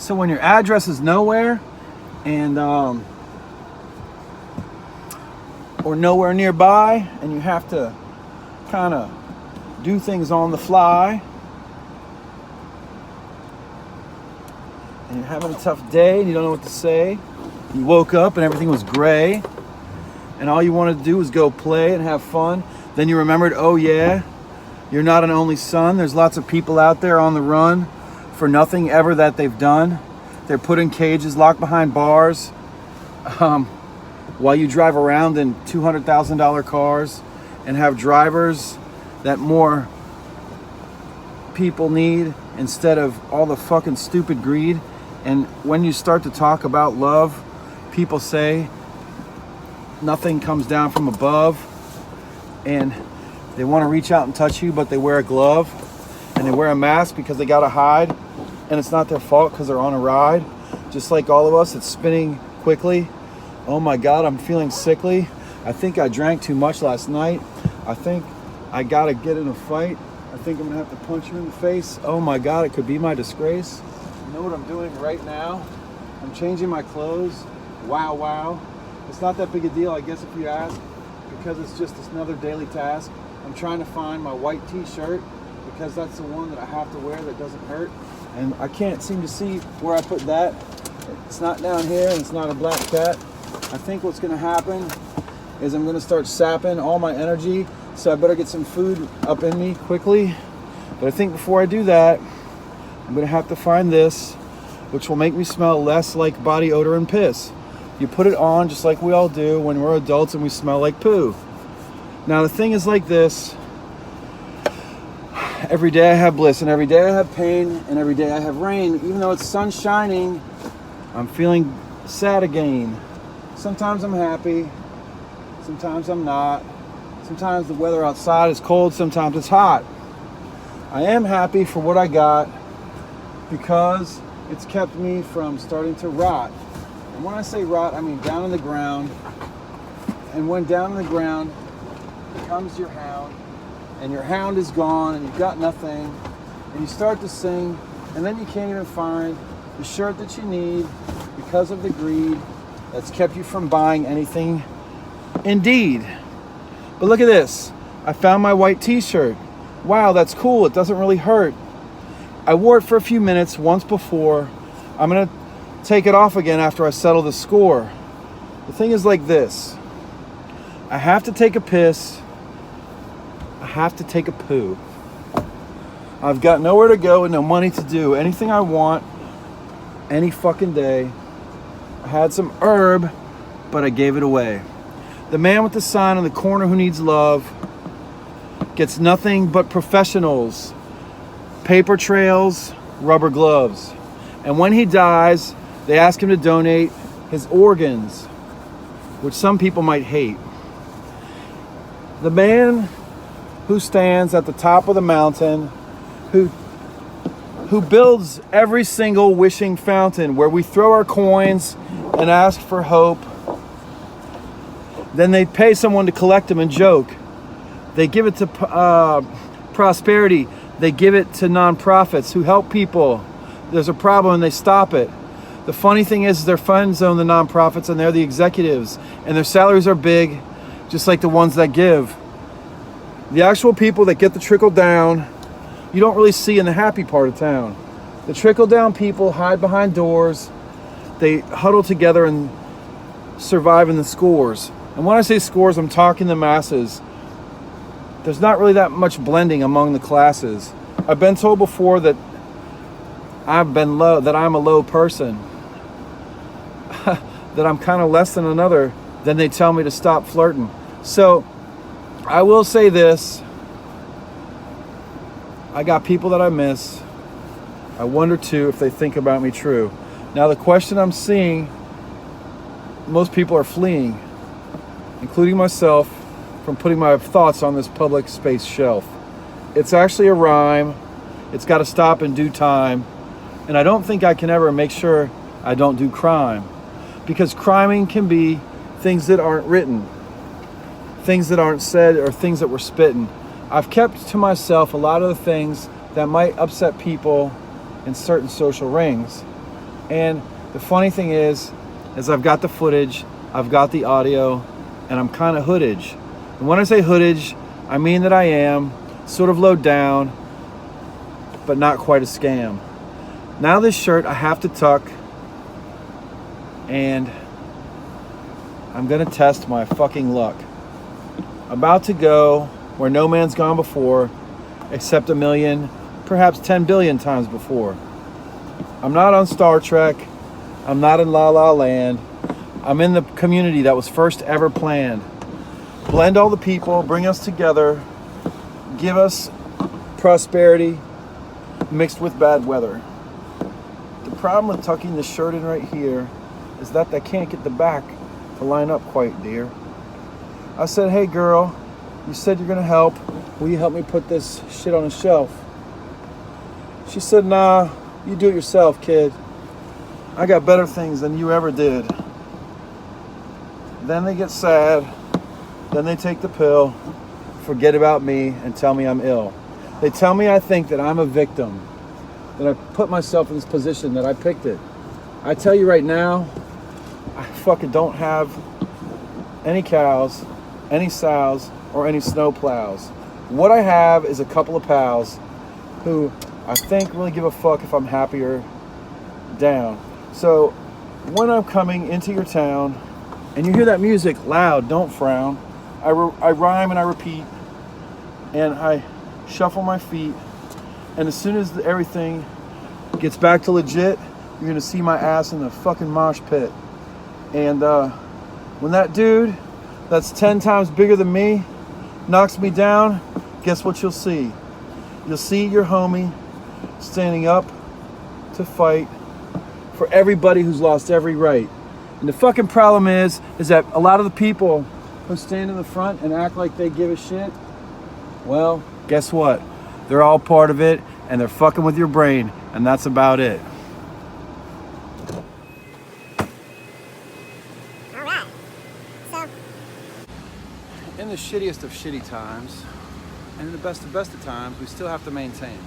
So when your address is nowhere and or nowhere nearby, and you have to kind of do things on the fly, and you're having a tough day and you don't know what to say, you woke up and everything was gray, and all you wanted to do was go play and have fun, then you remembered, oh yeah, you're not an only son. There's lots of people out there on the run for nothing ever that they've done. They're put in cages, locked behind bars, while you drive around in $200,000 cars and have drivers that more people need instead of all the fucking stupid greed. And when you start to talk about love, people say nothing comes down from above, and they want to reach out and touch you, but they wear a glove and they wear a mask because they gotta hide, and it's not their fault because they're on a ride. Just like all of us, it's spinning quickly. Oh my God, I'm feeling sickly. I think I drank too much last night. I think I gotta get in a fight. I think I'm gonna have to punch you in the face. Oh my God, it could be my disgrace. You know what I'm doing right now? I'm changing my clothes. Wow, wow. It's not that big a deal, I guess, if you ask, because it's just another daily task. I'm trying to find my white t-shirt because that's the one that I have to wear that doesn't hurt. And I can't seem to see where I put that. It's not down here, and it's not a black cat. I think what's gonna happen is I'm gonna start sapping all my energy, so I better get some food up in me quickly. But I think before I do that, I'm gonna have to find this, which will make me smell less like body odor and piss. You put it on just like we all do when we're adults and we smell like poo. Now the thing is like this: every day I have bliss, and every day I have pain, and every day I have rain. Even though it's sun shining, I'm feeling sad again. Sometimes I'm happy, sometimes I'm not. Sometimes the weather outside is cold, sometimes it's hot. I am happy for what I got because it's kept me from starting to rot. And when I say rot, I mean down in the ground. And when down in the ground comes your hound, and your hound is gone, and you've got nothing, and you start to sing, and then you can't even find the shirt that you need because of the greed that's kept you from buying anything. Indeed. But look at this. I found my white t-shirt. Wow, that's cool. It doesn't really hurt. I wore it for a few minutes once before. I'm gonna take it off again after I settle the score. The thing is like this. I have to take a piss. I have to take a poo. I've got nowhere to go and no money to do anything I want any fucking day. I had some herb, but I gave it away. The man with the sign on the corner who needs love gets nothing but professionals, paper trails, rubber gloves. And when he dies, they ask him to donate his organs, which some people might hate. The man who stands at the top of the mountain, who builds every single wishing fountain where we throw our coins and ask for hope. Then they pay someone to collect them and joke. They give it to prosperity. They give it to nonprofits who help people. There's a problem and they stop it. The funny thing is their funds own the nonprofits, and they're the executives, and their salaries are big, just like the ones that give. The actual people that get the trickle down, you don't really see in the happy part of town. The trickle down people hide behind doors. They huddle together and survive in the scores. And when I say scores, I'm talking the masses. There's not really that much blending among the classes. I've been told before that I'm a low person, that I'm kind of less than another. Then they tell me to stop flirting. So I will say this. I got people that I miss. I wonder too if they think about me true. Now the question I'm seeing, most people are fleeing, including myself, from putting my thoughts on this public space shelf. It's actually a rhyme. It's got to stop in due time. And I don't think I can ever make sure I don't do crime, because criming can be things that aren't written, things that aren't said, or things that were spitting. I've kept to myself a lot of the things that might upset people in certain social rings. And the funny thing is I've got the footage, I've got the audio, and I'm kind of hoodage. And when I say hoodage, I mean that I am sort of low down, but not quite a scam. Now this shirt I have to tuck, and I'm gonna test my fucking luck. About to go where no man's gone before, except a million, perhaps 10 billion times before. I'm not on Star Trek. I'm not in La La Land. I'm in the community that was first ever planned. Blend all the people, bring us together, give us prosperity mixed with bad weather. The problem with tucking the shirt in right here is that I can't get the back to line up quite, dear. I said, hey girl, you said you're gonna help. Will you help me put this shit on a shelf? She said, nah, you do it yourself, kid. I got better things than you ever did. Then they get sad. Then they take the pill, forget about me, and tell me I'm ill. They tell me I think that I'm a victim, that I put myself in this position, that I picked it. I tell you right now, I fucking don't have any cows, any sows, or any snow plows. What I have is a couple of pals who I think really give a fuck if I'm happy or down. So when I'm coming into your town and you hear that music loud, don't frown. I rhyme and I repeat and I shuffle my feet, and as soon as everything gets back to legit, you're gonna see my ass in the fucking mosh pit. And when that dude that's 10 times bigger than me knocks me down, guess what you'll see? You'll see your homie standing up to fight for everybody who's lost every right. And the fucking problem is that a lot of the people who stand in the front and act like they give a shit, well, guess what? They're all part of it, and they're fucking with your brain, and that's about it. All right. So, in the shittiest of shitty times, and in the best of times, we still have to maintain.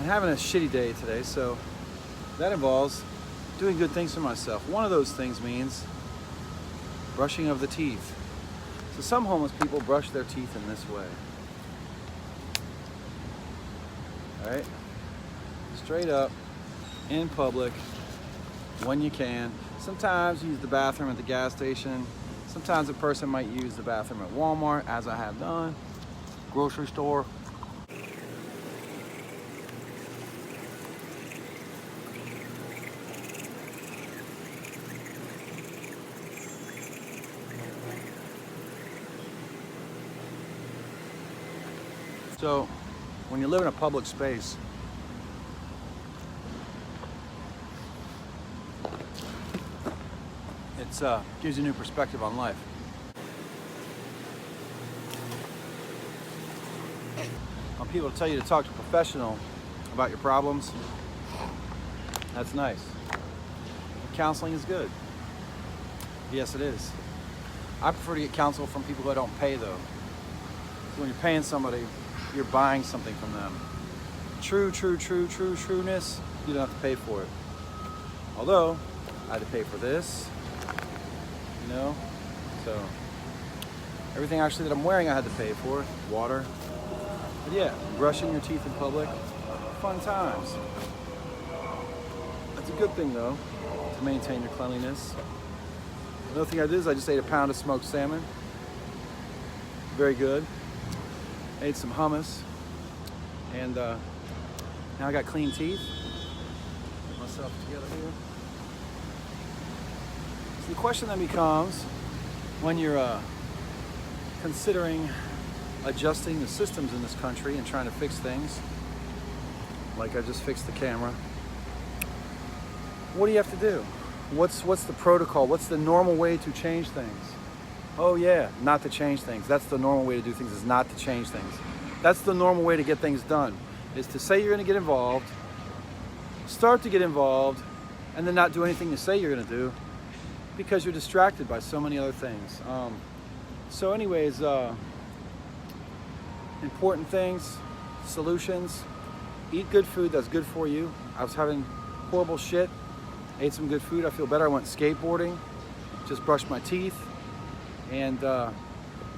I'm having a shitty day today, so that involves doing good things for myself. One of those things means brushing of the teeth. So some homeless people brush their teeth in this way. All right? Straight up, in public, when you can. Sometimes you use the bathroom at the gas station. Sometimes a person might use the bathroom at Walmart, as I have done, grocery store. So, when you live in a public space, it gives you a new perspective on life. When people tell you to talk to a professional about your problems, that's nice. Counseling is good. Yes, it is. I prefer to get counsel from people who I don't pay, though. So when you're paying somebody, you're buying something from them. Trueness, you don't have to pay for it. Although, I had to pay for this, you know? So, everything actually that I'm wearing I had to pay for. Water. But yeah, brushing your teeth in public, fun times. That's a good thing though, to maintain your cleanliness. Another thing I did is I just ate a pound of smoked salmon. Very good. Ate some hummus, and now I got clean teeth. Get myself together here. So the question then becomes, when you're considering adjusting the systems in this country and trying to fix things, like I just fixed the camera, what do you have to do? What's the protocol? What's the normal way to change things? Oh yeah, not to change things. That's the normal way to do things, is not to change things. That's the normal way to get things done, is to say you're gonna get involved, start to get involved, and then not do anything you say you're gonna do because you're distracted by so many other things. So anyways, important things, solutions, eat good food that's good for you. I was having horrible shit. Ate some good food. I feel better. I went skateboarding. Just brushed my teeth. And got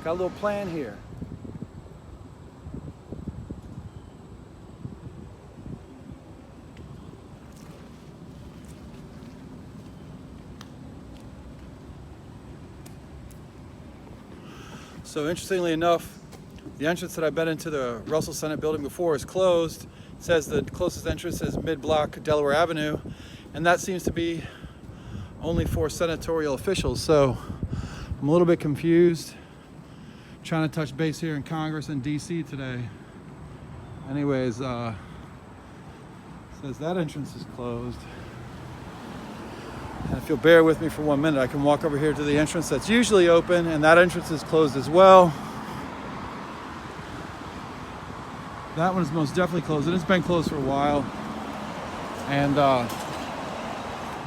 a little plan here. So interestingly enough, the entrance that I've been into the Russell Senate building before is closed. It says the closest entrance is mid-block Delaware Avenue, and that seems to be only for senatorial officials. So I'm a little bit confused, trying to touch base here in Congress in DC today. Anyways, says that entrance is closed. And if you'll bear with me for 1 minute, I can walk over here to the entrance that's usually open, and that entrance is closed as well. That one is most definitely closed, and it's been closed for a while. And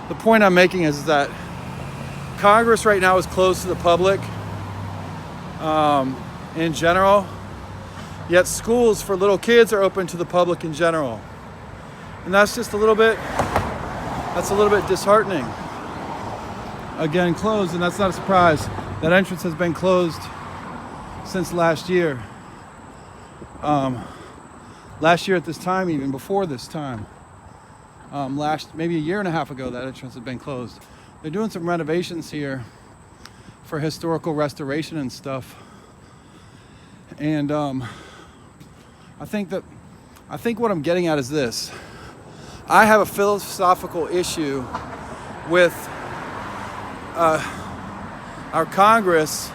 the point I'm making is that Congress right now is closed to the public in general, yet schools for little kids are open to the public in general. And that's just a little bit disheartening. Again, closed, and that's not a surprise. That entrance has been closed since last year. Last year at this time, even before this time. Maybe a year and a half ago, that entrance had been closed. They're doing some renovations here for historical restoration and stuff. And I think what I'm getting at is this. I have a philosophical issue with our Congress,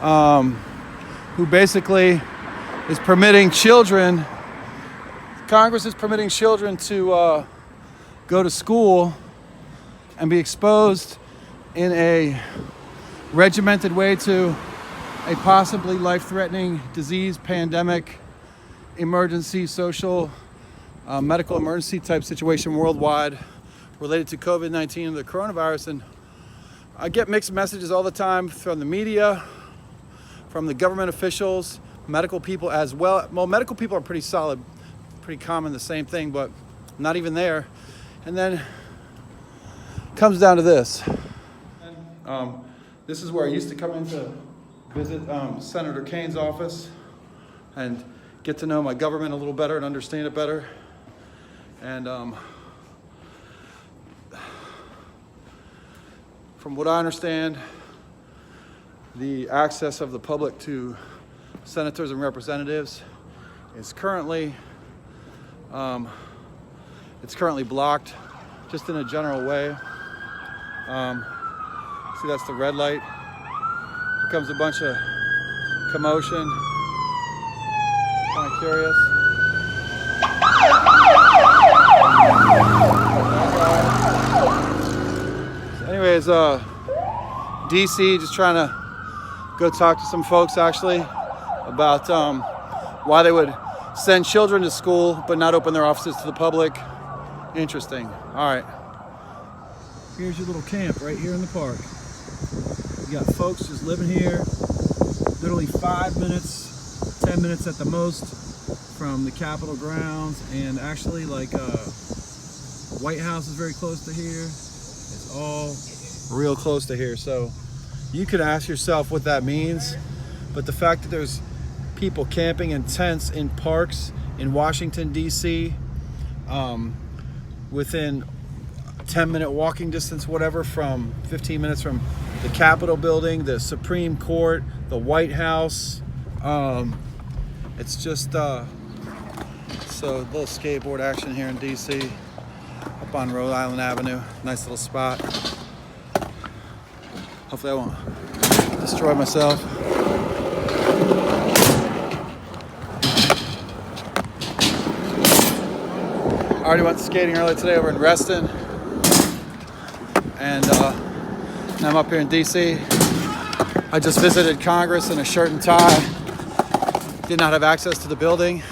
who basically is permitting children. Congress is permitting children to go to school and be exposed in a regimented way to a possibly life-threatening disease, pandemic, emergency, social, medical emergency type situation worldwide related to COVID-19 and the coronavirus. And I get mixed messages all the time from the media, from the government officials, medical people as well. Well, medical people are pretty solid, pretty common, the same thing, but not even there. And then it comes down to this. This is where I used to come in to visit Senator Kane's office and get to know my government a little better and understand it better. And from what I understand, the access of the public to senators and representatives is currently blocked, just in a general way. See, that's the red light. Here comes a bunch of commotion. Kind of curious. So anyways, DC, just trying to go talk to some folks actually about why they would send children to school but not open their offices to the public. Interesting. All right. Here's your little camp right here in the park. You got folks just living here, literally 5 minutes, 10 minutes at the most from the Capitol grounds, and actually White House is very close to here. It's all real close to here. So you could ask yourself what that means, but the fact that there's people camping in tents in parks in Washington, D.C., within 10-minute walking distance, whatever, from 15 minutes from the Capitol building, the Supreme Court, the White House. It's just so a little skateboard action here in DC, up on Rhode Island Avenue. Nice little spot. Hopefully I won't destroy myself. I already went skating earlier today over in Reston, and now I'm up here in DC. I just visited Congress in a shirt and tie. Did not have access to the building.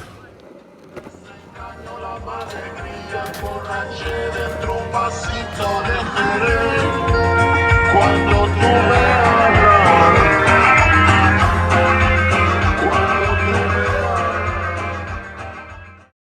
Cuando tú me